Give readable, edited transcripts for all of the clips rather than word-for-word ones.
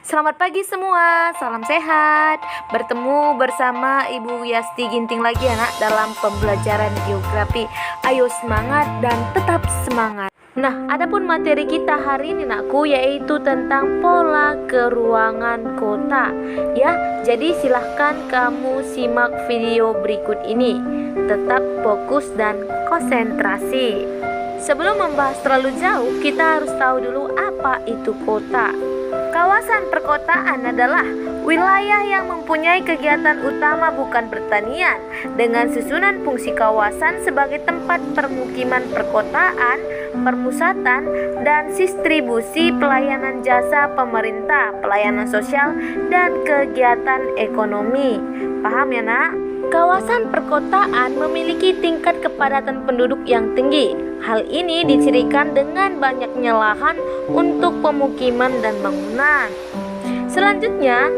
Selamat pagi semua, salam sehat. Bertemu bersama Ibu Yasti Ginting lagi anak dalam pembelajaran geografi. Ayo semangat dan tetap semangat. Nah, adapun materi kita hari ini nakku yaitu tentang pola keruangan kota. Ya, jadi silahkan kamu simak video berikut ini. Tetap fokus dan konsentrasi. Sebelum membahas terlalu jauh, kita harus tahu dulu apa itu kota. Kawasan perkotaan adalah wilayah yang mempunyai kegiatan utama bukan pertanian, dengan susunan fungsi kawasan sebagai tempat permukiman perkotaan, permusatan, dan distribusi pelayanan jasa pemerintah, pelayanan sosial, dan kegiatan ekonomi. Paham ya nak? Kawasan perkotaan memiliki tingkat kepadatan penduduk yang tinggi. Hal ini dicirikan dengan banyaknya lahan untuk pemukiman dan bangunan. Selanjutnya,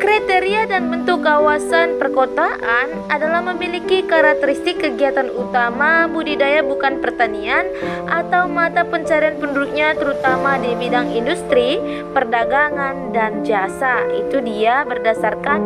kriteria dan bentuk kawasan perkotaan adalah memiliki karakteristik kegiatan utama budidaya bukan pertanian atau mata pencarian penduduknya terutama di bidang industri, perdagangan, dan jasa. Itu dia berdasarkan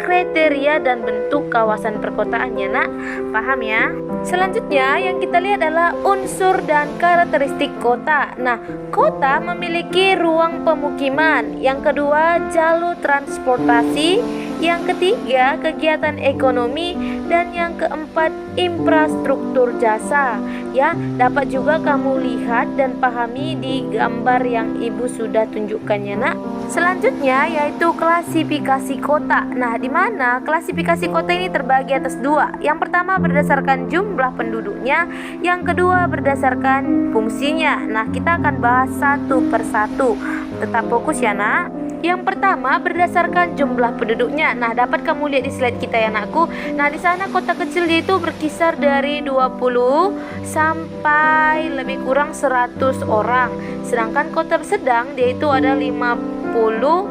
kriteria dan bentuk kawasan perkotaannya nak, paham ya? Selanjutnya yang kita lihat adalah unsur dan karakteristik kota. Nah, kota memiliki ruang pemukiman, yang kedua jalur transportasi, yang ketiga kegiatan ekonomi, dan yang keempat infrastruktur jasa. Ya, dapat juga kamu lihat dan pahami di gambar yang ibu sudah tunjukkannya nak. Selanjutnya yaitu klasifikasi kota. Nah, di mana klasifikasi kota ini terbagi atas dua. Yang pertama berdasarkan jumlah penduduknya, yang kedua berdasarkan fungsinya. Nah, kita akan bahas satu persatu. Tetap fokus ya nak. Yang pertama berdasarkan jumlah penduduknya. Nah, dapat kamu lihat di slide kita ya anakku. Nah, di sana kota kecil itu berkisar dari 20 sampai lebih kurang 100 orang. Sedangkan kota sedang dia itu ada 50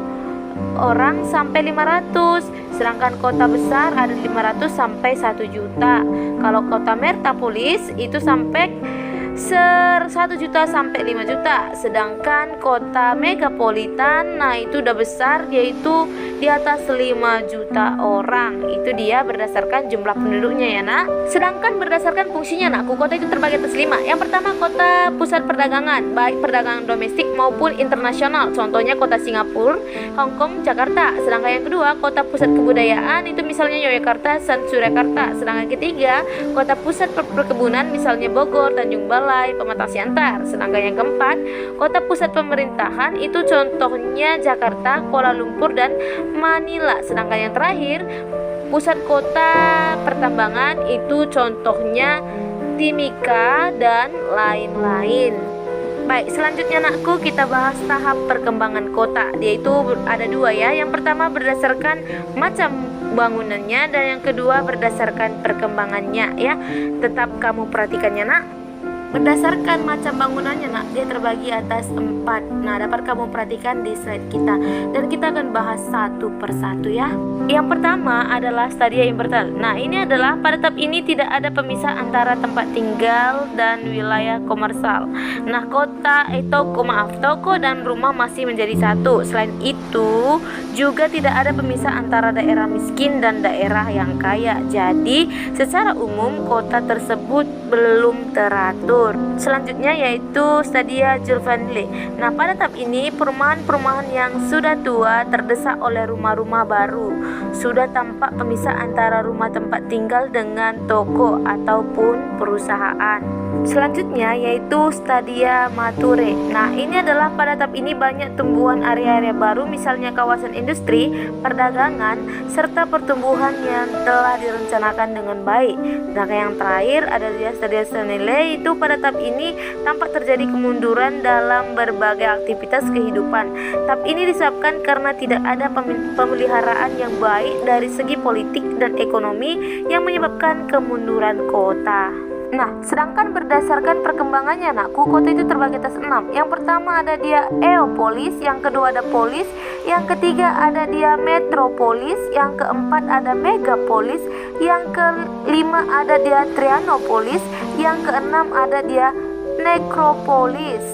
orang sampai 500. Sedangkan kota besar ada 500 sampai 1 juta. Kalau kota metropolis itu sampai 1 juta sampai 5 juta. Sedangkan kota megapolitan, nah itu udah besar, yaitu di atas 5 juta orang. Itu dia berdasarkan jumlah penduduknya ya nak. Sedangkan berdasarkan fungsinya nak, kota itu terbagi atas 5. Yang pertama kota pusat perdagangan, baik perdagangan domestik maupun internasional. Contohnya kota Singapura, Hong Kong, Jakarta. Sedangkan yang kedua kota pusat kebudayaan, itu misalnya Yogyakarta dan Surakarta. Sedangkan ketiga kota pusat perkebunan, misalnya Bogor, Tanjung Balai, Pematang Siantar. Sedangkan yang keempat kota pusat pemerintahan, itu contohnya Jakarta, Kuala Lumpur, dan Manila. Sedangkan yang terakhir pusat kota pertambangan, itu contohnya Timika dan lain-lain. Baik, selanjutnya nakku kita bahas tahap perkembangan kota. Dia itu ada dua ya. Yang pertama berdasarkan macam bangunannya, dan yang kedua berdasarkan perkembangannya ya. Tetap kamu perhatikannya nak. Berdasarkan macam bangunannya nak, dia terbagi atas 4. Nah, dapat kamu perhatikan di slide kita, dan kita akan bahas satu persatu ya. Yang pertama adalah stadia inverter. Nah, ini adalah pada tahap ini tidak ada pemisah antara tempat tinggal dan wilayah komersial. Nah, toko dan rumah masih menjadi satu. Selain itu juga tidak ada pemisah antara daerah miskin dan daerah yang kaya. Jadi secara umum kota tersebut belum teratur. Selanjutnya yaitu stadia Juvenile. Nah, pada tahap ini perumahan-perumahan yang sudah tua terdesak oleh rumah-rumah baru. Sudah tampak pemisah antara rumah tempat tinggal dengan toko ataupun perusahaan. Selanjutnya yaitu stadia Mature. Nah, ini adalah pada tahap ini banyak tumbuhan area-area baru, misalnya kawasan industri, perdagangan, serta pertumbuhan yang telah direncanakan dengan baik. Dan yang terakhir ada stadia Senile, itu pada tahap ini tampak terjadi kemunduran dalam berbagai aktivitas kehidupan. Tahap ini disebabkan karena tidak ada pemeliharaan yang baik dari segi politik dan ekonomi yang menyebabkan kemunduran kota. Nah, sedangkan berdasarkan perkembangannya nakku, kota itu terbagi atas 6. Yang pertama ada dia Eopolis, yang kedua ada polis, yang ketiga ada dia metropolis, yang keempat ada megapolis, yang kelima ada dia Trianopolis, yang keenam ada dia nekropolis.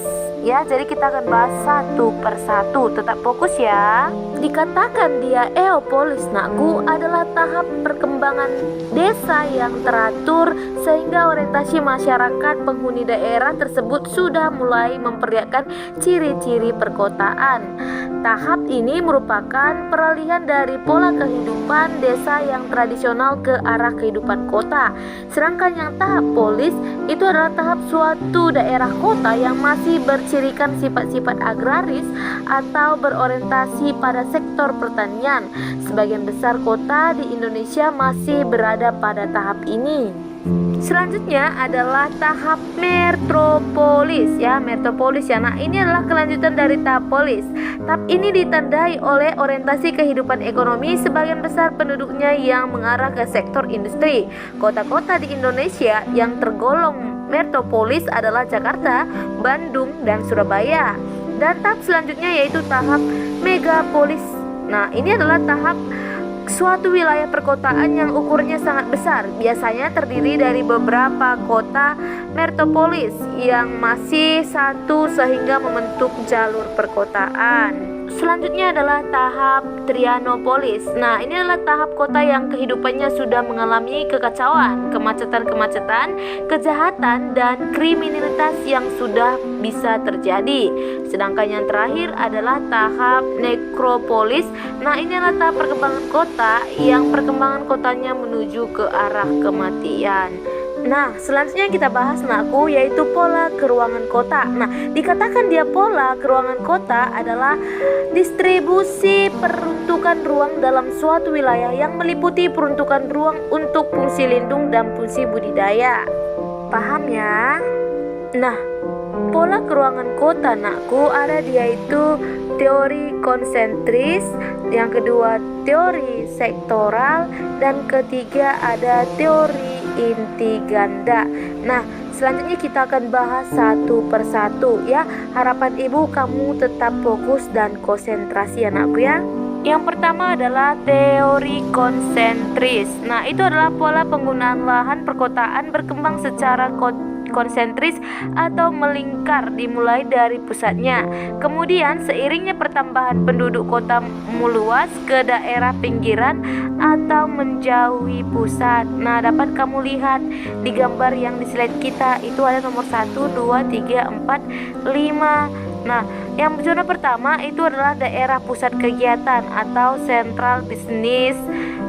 ya. Jadi kita akan bahas satu persatu. Tetap fokus ya. Dikatakan dia Eopolis nakku adalah tahap perkembangan desa yang teratur sehingga orientasi masyarakat penghuni daerah tersebut sudah mulai memperlihatkan ciri-ciri perkotaan. Tahap ini merupakan peralihan dari pola kehidupan desa yang tradisional ke arah kehidupan kota. Sedangkan yang tahap polis itu adalah tahap suatu daerah kota yang masih bercirikan sifat-sifat agraris atau berorientasi pada sektor pertanian. Sebagian besar kota di Indonesia masih berada pada tahap ini. Selanjutnya adalah tahap metropolis ya, metropolis ya. Nah, ini adalah kelanjutan dari tahap polis. Tahap ini ditandai oleh orientasi kehidupan ekonomi sebagian besar penduduknya yang mengarah ke sektor industri. Kota-kota di Indonesia yang tergolong metropolis adalah Jakarta, Bandung, dan Surabaya. Dan tahap selanjutnya yaitu tahap megapolis. Nah, ini adalah tahap suatu wilayah perkotaan yang ukurnya sangat besar, biasanya terdiri dari beberapa kota metropolis yang masih satu sehingga membentuk jalur perkotaan. Selanjutnya adalah tahap Trianopolis. Nah, ini adalah tahap kota yang kehidupannya sudah mengalami kekacauan, kemacetan-kemacetan, kejahatan, dan kriminalitas yang sudah bisa terjadi. Sedangkan yang terakhir adalah tahap Nekropolis. Nah, ini adalah tahap perkembangan kota yang perkembangan kotanya menuju ke arah kematian. Nah, selanjutnya kita bahas nakku yaitu pola keruangan kota. Nah, dikatakan dia pola keruangan kota adalah distribusi peruntukan ruang dalam suatu wilayah yang meliputi peruntukan ruang untuk fungsi lindung dan fungsi budidaya. Paham ya? Nah, pola keruangan kota nakku ada dia itu teori konsentris, yang kedua teori sektoral, dan ketiga ada teori inti ganda. Nah, selanjutnya kita akan bahas satu persatu ya. Harapan ibu kamu tetap fokus dan konsentrasi anakku ya. Yang pertama adalah teori konsentris. Nah, itu adalah pola penggunaan lahan perkotaan berkembang secara konsentris atau melingkar dimulai dari pusatnya. Kemudian seiringnya pertambahan penduduk kota meluas ke daerah pinggiran atau menjauhi pusat. Nah, dapat kamu lihat di gambar yang di slide kita itu ada nomor 1, 2, 3, 4, 5. Nah, yang zona pertama itu adalah daerah pusat kegiatan atau Central Business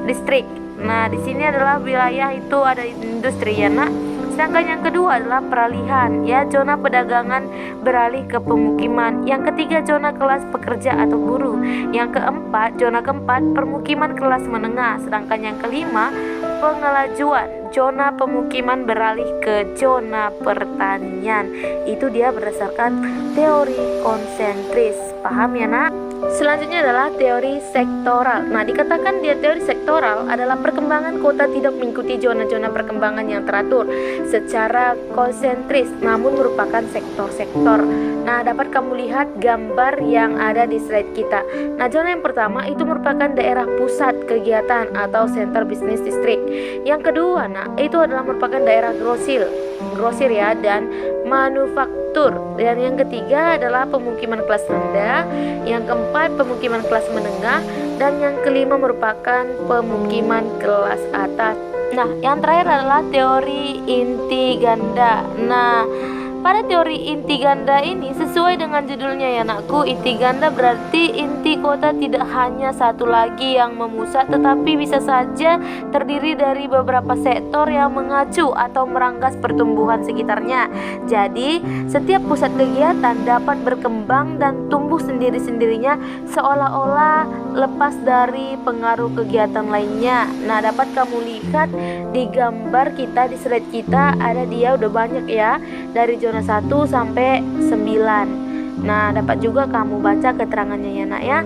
District. Nah, di sini adalah wilayah itu ada industri ya, Nak. Sedangkan yang kedua adalah peralihan ya, zona perdagangan beralih ke pemukiman. Yang ketiga zona kelas pekerja atau buruh. Yang keempat, zona keempat permukiman kelas menengah. Sedangkan yang kelima pengelajuan, zona pemukiman beralih ke zona pertanian. Itu dia berdasarkan teori konsentris. Paham ya, Nak? Selanjutnya adalah teori sektoral. Nah, dikatakan dia teori sektoral adalah perkembangan kota tidak mengikuti zona-zona perkembangan yang teratur secara konsentris, namun merupakan sektor-sektor. Nah, dapat kamu lihat gambar yang ada di slide kita. Nah, zona yang pertama itu merupakan daerah pusat kegiatan atau Center Business District. Yang kedua, itu adalah merupakan daerah grosir ya, dan manufaktur. Dan yang ketiga adalah pemukiman kelas rendah, yang keempat pemukiman kelas menengah, dan yang kelima merupakan pemukiman kelas atas. Nah, yang terakhir adalah teori inti ganda. Nah, pada teori inti ganda ini sesuai dengan judulnya ya, Nakku, inti ganda berarti inti kota tidak hanya satu lagi yang memusat, tetapi bisa saja terdiri dari beberapa sektor yang mengacu atau merangkas pertumbuhan sekitarnya. Jadi, setiap pusat kegiatan dapat berkembang dan tumbuh sendiri-sendirinya seolah-olah lepas dari pengaruh kegiatan lainnya. Nah, dapat kamu lihat di gambar kita, di slide kita ada dia udah banyak ya, dari zona 1 sampai 9. Nah, dapat juga kamu baca keterangannya ya, Nak ya.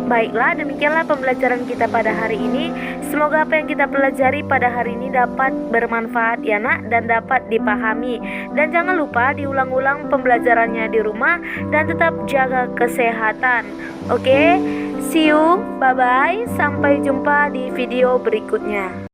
Baiklah, demikianlah pembelajaran kita pada hari ini. Semoga apa yang kita pelajari pada hari ini dapat bermanfaat ya, Nak, dan dapat dipahami. Dan jangan lupa diulang-ulang pembelajarannya di rumah dan tetap jaga kesehatan. Oke, see you, bye-bye, sampai jumpa di video berikutnya.